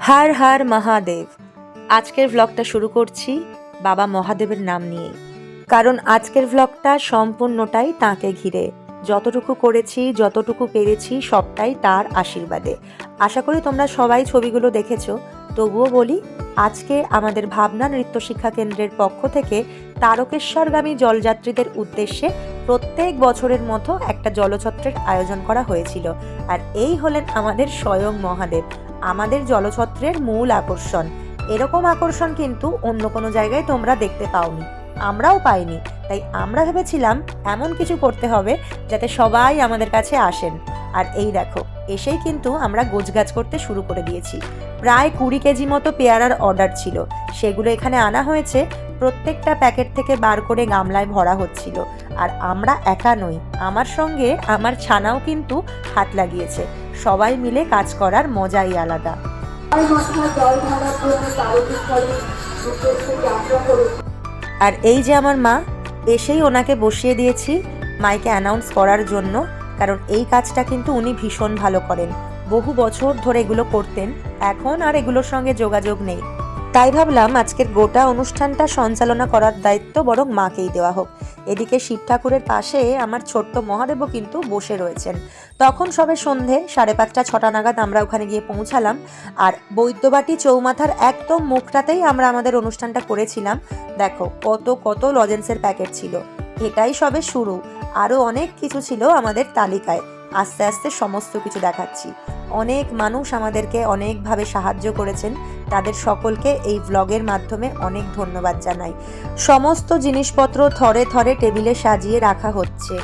হর হর মহাদেব। আজকের ব্লগটা শুরু করছি বাবা মহাদেবের নাম নিয়ে, কারণ আজকের ব্লগটা সম্পূর্ণটাই তাঁকে ঘিরে। যতটুকু করেছি, যতটুকু পেরেছি, সবটাই তার আশীর্বাদে। আশা করি তোমরা সবাই ছবিগুলো দেখেছো। তবুও বলি, আজকে আমাদের ভাবনা নৃত্য শিক্ষা কেন্দ্রের পক্ষ থেকে তারকেশ্বরগামী জলযাত্রীদের উদ্দেশ্যে প্রত্যেক বছরের মতো একটা জলছত্রের আয়োজন করা হয়েছিল। আর এই হলেন আমাদের স্বয়ং মহাদেব, আমাদের জলছত্রের মূল আকর্ষণ। এরকম আকর্ষণ কিন্তু অন্য কোনো জায়গায় তোমরা দেখতে পাওনি, আমরাও পাইনি। তাই আমরা ভেবেছিলাম এমন কিছু করতে হবে যাতে সবাই আমাদের কাছে আসেন। আর এই দেখো, এসেই কিন্তু আমরা গোছগাছ করতে শুরু করে দিয়েছি। প্রায় 20 কেজি মতো পেয়ারার অর্ডার ছিল, সেগুলো এখানে আনা হয়েছে। প্রত্যেকটা প্যাকেট থেকে বার করে গামলায় ভরা হচ্ছিল। আর আমরা একা নই, আমার সঙ্গে আমার ছানাও কিন্তু হাত লাগিয়েছে। সবাই মিলে কাজ করার মজাই আলাদা। আর এই যে আমার মা, এসেই ওনাকে বসিয়ে দিয়েছি মাইকে অ্যানাউন্স করার জন্য, কারণ এই কাজটা কিন্তু উনি ভীষণ ভালো করেন। বহু বছর ধরে এগুলো করতেন, এখন আর এগুলোর সঙ্গে যোগাযোগ নেই। তাই ভাবলাম আজকের গোটা অনুষ্ঠানটা সঞ্চালনা করার দায়িত্ব বরং মাকেই দেওয়া হোক। এদিকে শিব ঠাকুরের পাশে আমার ছোট্ট মহাদেবও কিন্তু বসে রয়েছেন। তখন সবে সন্ধে 5:30-6টা নাগাদ আমরা ওখানে গিয়ে পৌঁছালাম। আর বৈদ্যবাটি চৌমাথার একদম মুখটাতেই আমরা আমাদের অনুষ্ঠানটা করেছিলাম। দেখো কত কত লজেন্সের প্যাকেট ছিল। এটাই সবে শুরু, আরও অনেক কিছু ছিল আমাদের তালিকায়। আস্তে আস্তে সমস্ত কিছু দেখাচ্ছি। অনেক মানুষ আমাদেরকে অনেকভাবে সাহায্য করেছেন, তাদের সকলকে এই ব্লগের মাধ্যমে অনেক ধন্যবাদ জানাই। সমস্ত জিনিসপত্র থরে থরে টেবিলে সাজিয়ে রাখা হচ্ছে।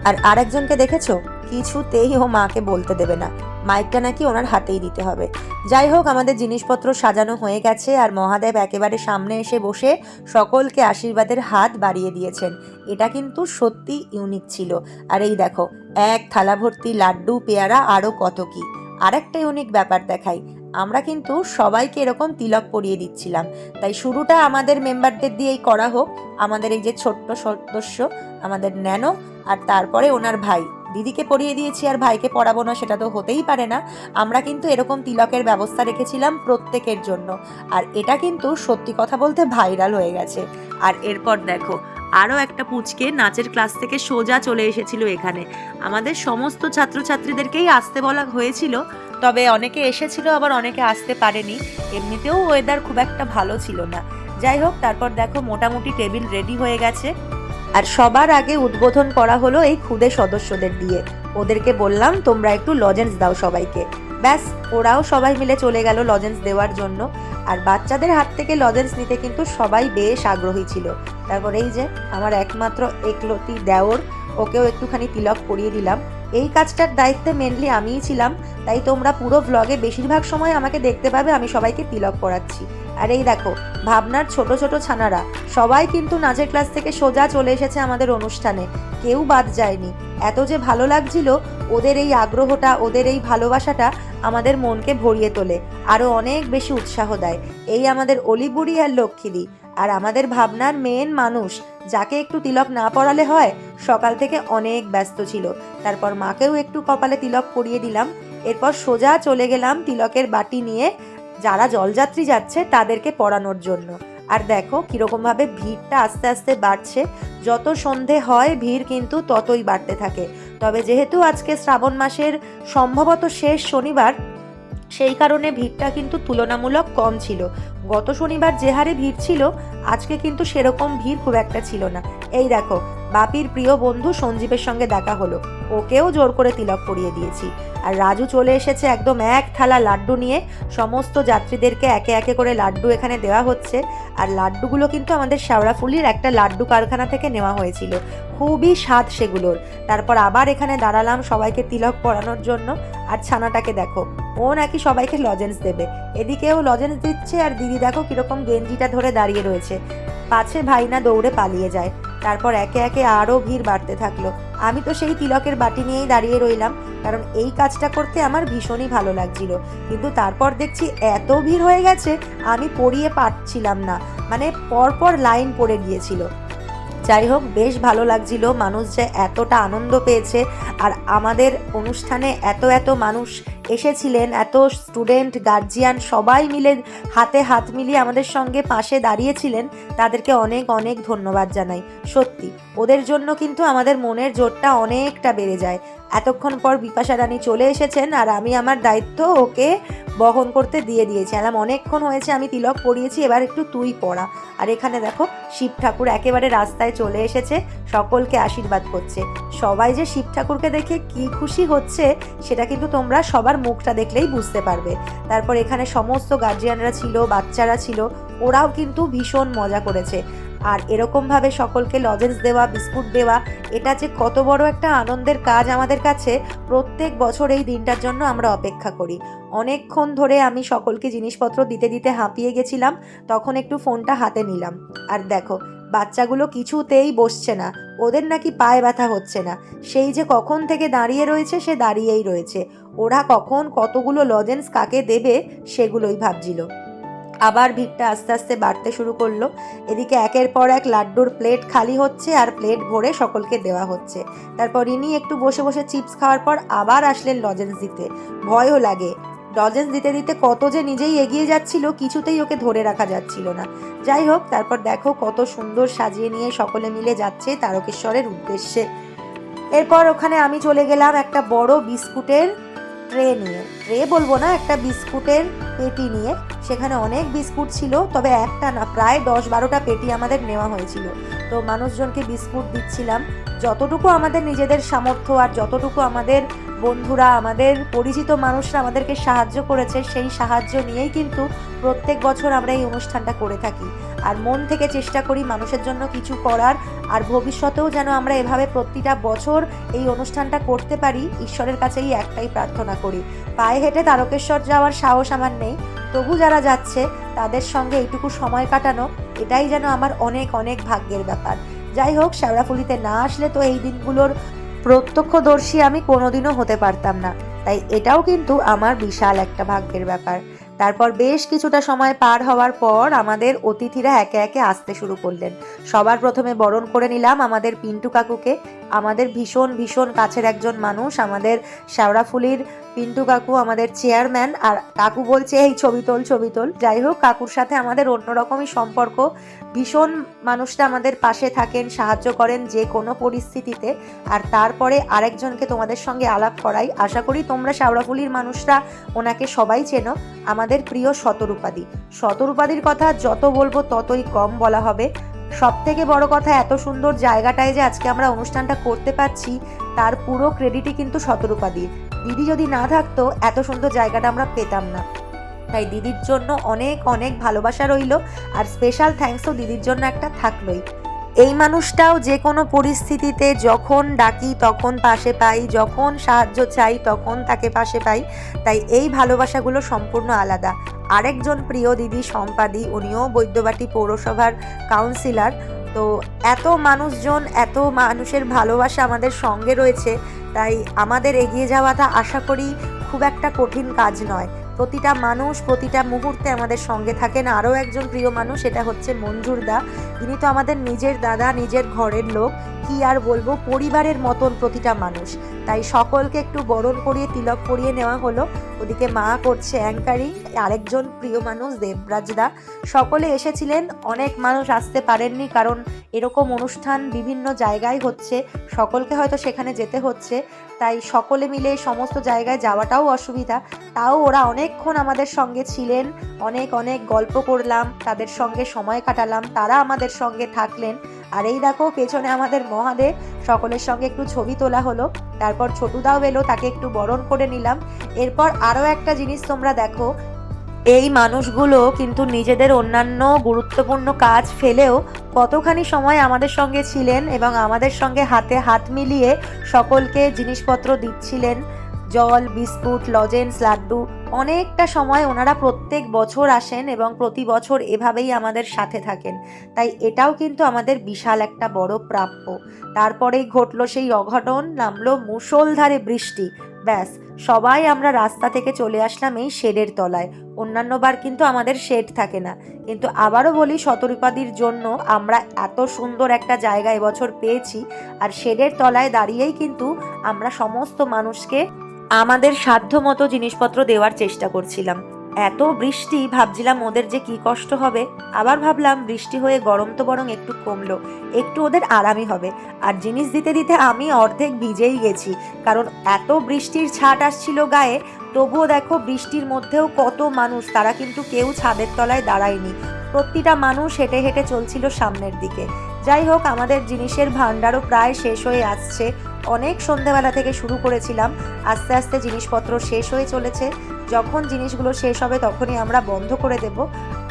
আর আরেকজনকে দেখেছো, কিছুতেই ও মাকে বলতে দেবে না, মাইকটা নাকি ওনার হাতেই দিতে হবে। যাই হোক, আমাদের জিনিসপত্র সাজানো হয়ে গেছে আর মহাদেব একেবারে সামনে এসে বসে সকলকে আশীর্বাদের হাত বাড়িয়ে দিয়েছেন। এটা কিন্তু সত্যি ইউনিক ছিল। আর এই দেখো, এক থালা ভর্তি লাড্ডু, পেয়ারা, আরও কত কি। আরেকটা ইউনিক ব্যাপার দেখাই, আমরা কিন্তু সবাইকে এরকম তিলক পরিয়ে দিচ্ছিলাম। তাই শুরুটা আমাদের মেম্বারদের দিয়েই করা হোক। আমাদের এই যে ছোট্ট সদস্য আমাদের ন্যানো, আর তারপরে ওনার ভাই। দিদিকে পরিয়ে দিয়েছি আর ভাইকে পড়াবো না, সেটা তো হতেই পারে না। আমরা কিন্তু এরকম তিলকের ব্যবস্থা রেখেছিলাম প্রত্যেকের জন্য। আর এটা কিন্তু সত্যি কথা বলতে ভাইরাল হয়ে গেছে। আর এরপর দেখো, আরও একটা পুচকে নাচের ক্লাস থেকে সোজা চলে এসেছিল এখানে। আমাদের সমস্ত ছাত্রছাত্রীদেরকেই আসতে বলা হয়েছিল, তবে অনেকে এসেছিল, আবার অনেকে আসতে পারেনি। এমনিতেও ওয়েদার খুব একটা ভালো ছিল না। যাই হোক, তারপর দেখো মোটামুটি টেবিল রেডি হয়ে গেছে। আর সবার আগে উদ্বোধন করা হলো এই ক্ষুদে সদস্যদের দিয়ে। ওদেরকে বললাম তোমরা একটু লজেন্স দাও সবাইকে। ব্যাস, ওরাও সবাই মিলে চলে গেল লজেন্স দেওয়ার জন্য। আর বাচ্চাদের হাত থেকে লজেন্স নিতে কিন্তু সবাই বেশ আগ্রহী ছিল। তারপর এই যে আমার একমাত্র একলতি দেওর, ওকেও একটুখানি তিলক পরিয়ে দিলাম। এই কাজটার দায়িত্বে মেনলি আমিই ছিলাম, তাই তোমরা পুরো ভ্লগে বেশিরভাগ সময় আমাকে দেখতে পাবে আমি সবাইকে তিলক পরাচ্ছি। আর এই দেখো, ভাবনার ছোট ছোট ছানারা সবাই কিন্তু নাচের ক্লাস থেকে সোজা চলে এসেছে আমাদের অনুষ্ঠানে, কেউ বাদ যায়নি। এত যে ভালো লাগছিল, ওদের এই আগ্রহটা, ওদের এই ভালোবাসাটা আমাদের মনকে ভরিয়ে তোলে, আরও অনেক বেশি উৎসাহ দেয়। এই আমাদের অলিবুড়ি আর লক্ষ্মীদি, আর আমাদের ভাবনার মেন মানুষ, যাকে একটু তিলক না পরালে হয়, সকাল থেকে অনেক ব্যস্ত ছিল। তারপর মাকেও একটু কপালে তিলক পরিয়ে দিলাম। এরপর সোজা চলে গেলাম তিলকের বাটি নিয়ে যারা জলযাত্রী যাচ্ছে তাদেরকে পড়ানোর জন্য। আর দেখো কীরকমভাবে ভিড়টা আস্তে আস্তে বাড়ছে। যত সন্ধে হয় ভিড় কিন্তু ততই বাড়তে থাকে। তবে যেহেতু আজকে শ্রাবণ মাসের সম্ভবত শেষ শনিবার, সেই কারণে ভিড়টা কিন্তু তুলনামূলক কম ছিল। গত শনিবার যে হারে ভিড় ছিল, আজকে কিন্তু সেরকম ভিড় খুব একটা ছিল না। এই দেখো, বাপির প্রিয় বন্ধু সঞ্জীবের সঙ্গে দেখা হলো, ওকেও জোর করে তিলক পরিয়ে দিয়েছি। আর রাজু চলে এসেছে একদম এক থালা লাড্ডু নিয়ে। সমস্ত যাত্রীদেরকে একে একে করে লাড্ডু এখানে দেওয়া হচ্ছে। আর লাড্ডুগুলো কিন্তু আমাদের শেওড়াফুলির একটা লাড্ডু কারখানা থেকে নেওয়া হয়েছিল, খুবই স্বাদ সেগুলোর। তারপর আবার এখানে দাঁড়ালাম সবাইকে তিলক পরানোর জন্য। আর ছানাটাকে দেখো, ও নাকি সবাইকে লজেন্স দেবে। এদিকেও লজেন্স দিচ্ছে, আর দিদি দেখো কিরকম গেঞ্জিটা ধরে দাঁড়িয়ে রয়েছে, পাছে ভাই না দৌড়ে পালিয়ে যায়। তারপর একে একে আরও ভিড় বাড়তে থাকলো। আমি তো সেই তিলকের বাটি নিয়েই দাঁড়িয়ে রইলাম, কারণ এই কাজটা করতে আমার ভীষণই ভালো লাগছিল। কিন্তু তারপর দেখছি এত ভিড় হয়ে গেছে, আমি পরিয়ে পারছিলাম না, মানে পরপর লাইন পড়ে গিয়েছিল। যাই হোক, বেশ ভালো লাগছিল, মানুষ যে এতটা আনন্দ পেয়েছে। আর আমাদের অনুষ্ঠানে এত এত মানুষ এসেছিলেন, এত স্টুডেন্ট, গার্জিয়ান সবাই মিলে হাতে হাত মিলিয়ে আমাদের সঙ্গে পাশে দাঁড়িয়েছিলেন, তাদেরকে অনেক অনেক ধন্যবাদ জানাই। সত্যি ওদের জন্য কিন্তু আমাদের মনের জোরটা অনেকটা বেড়ে যায়। এতক্ষণ পর বিপাশা রানী চলে এসেছেন আর আমি আমার দায়িত্ব ওকে বহন করতে দিয়ে দিয়েছি। অনেকক্ষণ হয়েছে আমি তিলক পরিয়েছি, এবার একটু তুই পড়া। আর এখানে দেখো শিব ঠাকুর একেবারে রাস্তায় চলে এসেছে, সকলকে আশীর্বাদ করছে। সবাই যে শিব ঠাকুরকে দেখে কি খুশি হচ্ছে সেটা কিন্তু তোমরা সবার মুখটা দেখলেই বুঝতে পারবে। তারপর এখানে সমস্ত গার্জিয়ানরা ছিল, বাচ্চারা ছিল, ওরাও কিন্তু ভীষণ মজা করেছে। আর এরকমভাবে সকলকে লজেন্স দেওয়া, বিস্কুট দেওয়া, এটা যে কত বড় একটা আনন্দের কাজ আমাদের কাছে। প্রত্যেক বছর এই দিনটার জন্য আমরা অপেক্ষা করি। অনেকক্ষণ ধরে আমি সকলকে জিনিসপত্র দিতে দিতে হাঁপিয়ে গেছিলাম, তখন একটু ফোনটা হাতে নিলাম। আর দেখো বাচ্চাগুলো কিছুতেই বসছে না, ওদের নাকি পায়ে ব্যথা হচ্ছে না। সেই যে কখন থেকে দাঁড়িয়ে রয়েছে, সে দাঁড়িয়েই রয়েছে। ওরা কখন কতগুলো লজেন্স কাকে দেবে সেগুলোই ভাবছিল। আবার ভিড়টা আস্তে আস্তে বাড়তে শুরু করলো। এদিকে একের পর এক লাড্ডুর প্লেট খালি হচ্ছে আর প্লেট ভরে সকলকে দেওয়া হচ্ছে। তারপর ইনি একটু বসে বসে চিপস খাওয়ার পর আবার আসলেন লজেন্স দিতে। ভয়ও লাগে, লজেন্স দিতে দিতে কত যে নিজেই এগিয়ে যাচ্ছিল, কিছুতেই ওকে ধরে রাখা যাচ্ছিল না। যাই হোক, তারপর দেখো কত সুন্দর সাজিয়ে নিয়ে সকলে মিলে যাচ্ছে তারকেশ্বরের উদ্দেশ্যে। এরপর ওখানে আমি চলে গেলাম একটা বড় বিস্কুটের ট্রে নিয়ে, ট্রে বলবো না, একটা বিস্কুটের পেটি নিয়ে। সেখানে অনেক বিস্কুট ছিল, তবে একটা না, প্রায় 10-12টা পেটি আমাদের নেওয়া হয়েছিল। তো মানুষজনকে বিস্কুট দিচ্ছিলাম, যতটুকু আমাদের নিজেদের সামর্থ্য আর যতটুকু আমাদের বন্ধুরা, আমাদের পরিচিত মানুষরা আমাদেরকে সাহায্য করেছে, সেই সাহায্য নিয়েই কিন্তু প্রত্যেক বছর আমরা এই অনুষ্ঠানটা করে থাকি। আর মন থেকে চেষ্টা করি মানুষের জন্য কিছু করার, আর ভবিষ্যতেও যেন আমরা এভাবে প্রতিটা বছর এই অনুষ্ঠানটা করতে পারি। ঈশ্বরের কাছেই একটাই প্রার্থনা করি। পায়ে হেঁটে তারকেশ্বর যাওয়ার সাহস আমার নেই, তবু যারা যাচ্ছে তাদের সঙ্গে এইটুকু সময় কাটানো, এটাই যেন আমার অনেক অনেক ভাগ্যের ব্যাপার। যাই হোক, শেওড়াফুলিতে না আসলে তো এই দিনগুলোর প্রত্যক্ষদর্শী আমি কোনোদিনও হতে পারতাম না, তাই এটাও কিন্তু আমার বিশাল একটা ভাগ্যের ব্যাপার। তারপর বেশ কিছুটা সময় পার হওয়ার পর আমাদের অতিথিরা একে একে আসতে শুরু করলেন। সবার প্রথমে বরণ করে নিলাম আমাদের পিন্টু কাকুকে, আমাদের ভীষণ ভীষণ কাছের একজন মানুষ, আমাদের শেওড়াফুলির পিন্টু কাকু আমাদের চেয়ারম্যান। আর কাকু বলছে এই ছবি তোল ছবি তোল। যাই হোক, কাকুর সাথে আমাদের অন্যরকমই সম্পর্ক। ভীষণ মানুষটা আমাদের পাশে থাকেন, সাহায্য করেন যে কোনো পরিস্থিতিতে। আর তারপরে আরেকজনকে তোমাদের সঙ্গে আলাপ করাই, আশা করি তোমরা শেওড়াফুলির মানুষরা ওনাকে সবাই চেনো, আমাদের প্রিয় শতরূপাদি। শতরূপাদির কথা যত বলবো ততই কম বলা হবে। সব থেকে বড় কথা, এত সুন্দর জায়গাটায় যে আজকে আমরা অনুষ্ঠানটা করতে পারছি, তার পুরো ক্রেডিটই কিন্তু শতরূপাদির। দিদি যদি না থাকতো এত সুন্দর জায়গাটা আমরা পেতাম না। তাই দিদির জন্য অনেক অনেক ভালোবাসা রইল, আর স্পেশাল থ্যাঙ্কসও দিদির জন্য একটা থাকলোই। এই মানুষটাও যে কোনো পরিস্থিতিতে যখন ডাকি তখন পাশে পাই, যখন সাহায্য চাই তখন তাকে পাশে পাই। তাই এই ভালোবাসাগুলো সম্পূর্ণ আলাদা। আরেকজন প্রিয় দিদি সম্পাদি, উনিও বৈদ্যবাটি পৌরসভার কাউন্সিলর। তো এত মানুষজন, এত মানুষের ভালোবাসা আমাদের সঙ্গে রয়েছে, তাই আমাদের এগিয়ে যাওয়াটা আশা করি খুব একটা কঠিন কাজ নয়। প্রতিটা মানুষ প্রতিটা মুহূর্তে আমাদের সঙ্গে থাকেন। আরও একজন প্রিয় মানুষ, এটা হচ্ছে মঞ্জুর দা। ইনি তো আমাদের নিজের দাদা, নিজের ঘরের লোক, কি আর বলবো, পরিবারের মতন প্রতিটা মানুষ। তাই সকলকে একটু বরণ করিয়ে তিলক পরিয়ে নেওয়া হলো। ওদিকে মা করছে অ্যাঙ্কারিং। আরেকজন প্রিয় মানুষ দেবরাজ দা। সকলে এসেছিলেন, অনেক মানুষ আসতে পারেননি, কারণ এরকম অনুষ্ঠান বিভিন্ন জায়গায় হচ্ছে, সকলকে হয়তো সেখানে যেতে হচ্ছে, তাই সকলে মিলে সমস্ত জায়গায় যাওয়াটাও অসুবিধা। তাও ওরা অনেকক্ষণ আমাদের সঙ্গে ছিলেন, অনেক অনেক গল্প করলাম, তাদের সঙ্গে সময় কাটালাম, তারা আমাদের সঙ্গে থাকলেন। আর এই দেখো পেছনে আমাদের মহাদেব, সকলের সঙ্গে একটু ছবি তোলা হলো। তারপর ছোটুদাও এলো, তাকে একটু বরণ করে নিলাম। এরপর আরও একটা জিনিস তোমরা দেখো, এই মানুষগুলো কিন্তু নিজেদের অন্যান্য গুরুত্বপূর্ণ কাজ ফেলেও কতখানি সময় আমাদের সঙ্গে ছিলেন এবং আমাদের সঙ্গে হাতে হাত মিলিয়ে সকলকে জিনিসপত্র দিচ্ছিলেন। জল, বিস্কুট, লজেন্স, লাড্ডু, অনেকটা সময় ওনারা প্রত্যেক বছর আসেন এবং প্রতি বছর এভাবেই আমাদের সাথে থাকেন। তাই এটাও কিন্তু আমাদের বিশাল একটা বড় প্রাপ্য। তারপরেই ঘটলো সেই অঘটন, নামলো মুষলধারে বৃষ্টি। ব্যাস সবাই আমরা রাস্তা থেকে চলে আসলাম এই শেডের তলায়। অন্যান্য বার কিন্তু আমাদের শেড থাকে না, কিন্তু আবারও বলি শতরূপাদির জন্য আমরা এত সুন্দর একটা জায়গা এবছর পেয়েছি। আর শেডের তলায় দাঁড়িয়েই কিন্তু আমরা সমস্ত মানুষকে আমাদের সাধ্য মতো জিনিসপত্র দেওয়ার চেষ্টা করছিলাম। এত বৃষ্টি, ভাবছিলাম ওদের যে কি কষ্ট হবে, আবার ভাবলাম বৃষ্টি হয়ে গরম তো বরং একটু কমলো, একটু ওদের আরামই হবে। আর জিনিস দিতে দিতে আমি অর্ধেক ভিজেই গেছি, কারণ এত বৃষ্টির ছাট আসছিল গায়ে। তবুও দেখো বৃষ্টির মধ্যেও কত মানুষ, তারা কিন্তু কেউ ছাদের তলায় দাঁড়ায়নি, প্রতিটা মানুষ হেঁটে হেঁটে চলছিল সামনের দিকে। যাই হোক, আমাদের জিনিসের ভাণ্ডারও প্রায় শেষ হয়ে আসছে। অনেক সন্ধ্যেবেলা থেকে শুরু করেছিলাম, আস্তে আস্তে জিনিসপত্র শেষ হয়ে চলেছে। যখন জিনিসগুলো শেষ হবে তখনই আমরা বন্ধ করে দেব।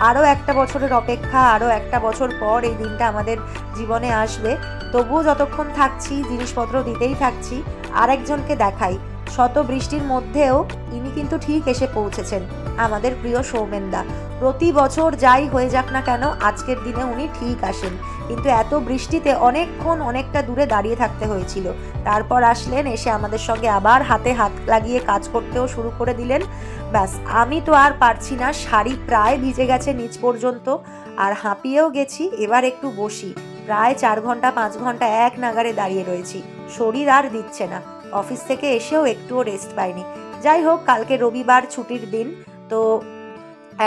আরও একটা বছরের অপেক্ষা, আরও একটা বছর পর এই দিনটা আমাদের জীবনে আসবে। তবুও যতক্ষণ থাকছি জিনিসপত্র দিতেই থাকছি। আরেকজনকে দেখাই, শত বৃষ্টির মধ্যেও ইনি কিন্তু ঠিক এসে পৌঁছেছেন, আমাদের প্রিয় সৌমেনদা। প্রতি বছর যাই হয়ে যাক না কেন, আজকের দিনে উনি ঠিক আসেন, কিন্তু এত বৃষ্টিতে অনেকক্ষণ অনেকটা দূরে দাঁড়িয়ে থাকতে হয়েছিল। তারপর আসলেন, এসে আমাদের সঙ্গে আবার হাতে হাত লাগিয়ে কাজ করতেও শুরু করে দিলেন। ব্যাস আমি তো আর পারছি না, শাড়ি প্রায় ভিজে গেছে নিচ পর্যন্ত, আর হাঁপিয়েও গেছি। এবার একটু বসি, প্রায় 4 ঘন্টা 5 ঘন্টা এক নাগারে দাঁড়িয়ে রয়েছি, শরীর আর দিচ্ছে না। অফিস থেকে এসেও একটুও রেস্ট পাইনি। যাই হোক, কালকে রবিবার, ছুটির দিন, তো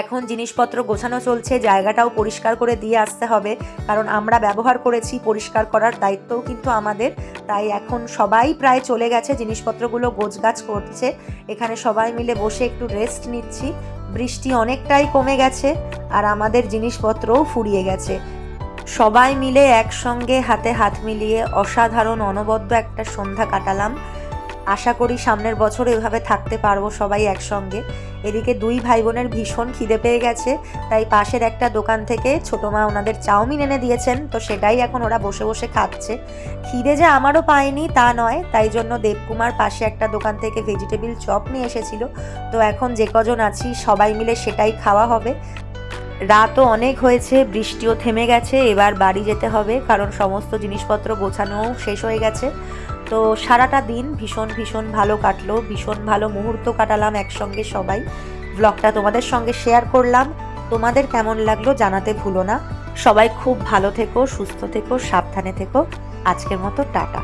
এখন জিনিসপত্র গোছানো চলছে, জায়গাটাও পরিষ্কার করে দিয়ে আসতে হবে, কারণ আমরা ব্যবহার করেছি, পরিষ্কার করার দায়িত্বও কিন্তু আমাদের। তাই এখন সবাই প্রায় চলে গেছে, জিনিসপত্রগুলো গোছগাছ করছে। এখানে সবাই মিলে বসে একটু রেস্ট নিচ্ছি। বৃষ্টি অনেকটাই কমে গেছে আর আমাদের জিনিসপত্রও ফুরিয়ে গেছে। সবাই মিলে একসঙ্গে হাতে হাত মিলিয়ে অসাধারণ অনবদ্য একটা সন্ধ্যা কাটালাম। আশা করি সামনের বছর এভাবে থাকতে পারবো সবাই একসঙ্গে। এদিকে 2 ভাই বোনের ভীষণ খিদে পেয়ে গেছে, তাই পাশের একটা দোকান থেকে ছোটো মা ওনাদের চাউমিন এনে দিয়েছেন, তো সেটাই এখন ওরা বসে বসে খাচ্ছে। খিদে যে আমারও পায়নি তা নয়, তাই জন্য দেবকুমার পাশে একটা দোকান থেকে ভেজিটেবিল চপ নিয়ে এসেছিল, তো এখন যে কজন আছি সবাই মিলে সেটাই খাওয়া হবে। রাতও অনেক হয়েছে, বৃষ্টিও থেমে গেছে, এবার বাড়ি যেতে হবে, কারণ সমস্ত জিনিসপত্র গোছানোও শেষ হয়ে গেছে। তো সারাটা দিন ভীষণ ভীষণ ভালো কাটলো, ভীষণ ভালো মুহূর্ত কাটালাম একসঙ্গে সবাই। ব্লগটা তোমাদের সঙ্গে শেয়ার করলাম, তোমাদের কেমন লাগলো জানাতে ভুলো না। সবাই খুব ভালো থেকো, সুস্থ থেকো, সাবধানে থেকো। আজকের মতো টাটা।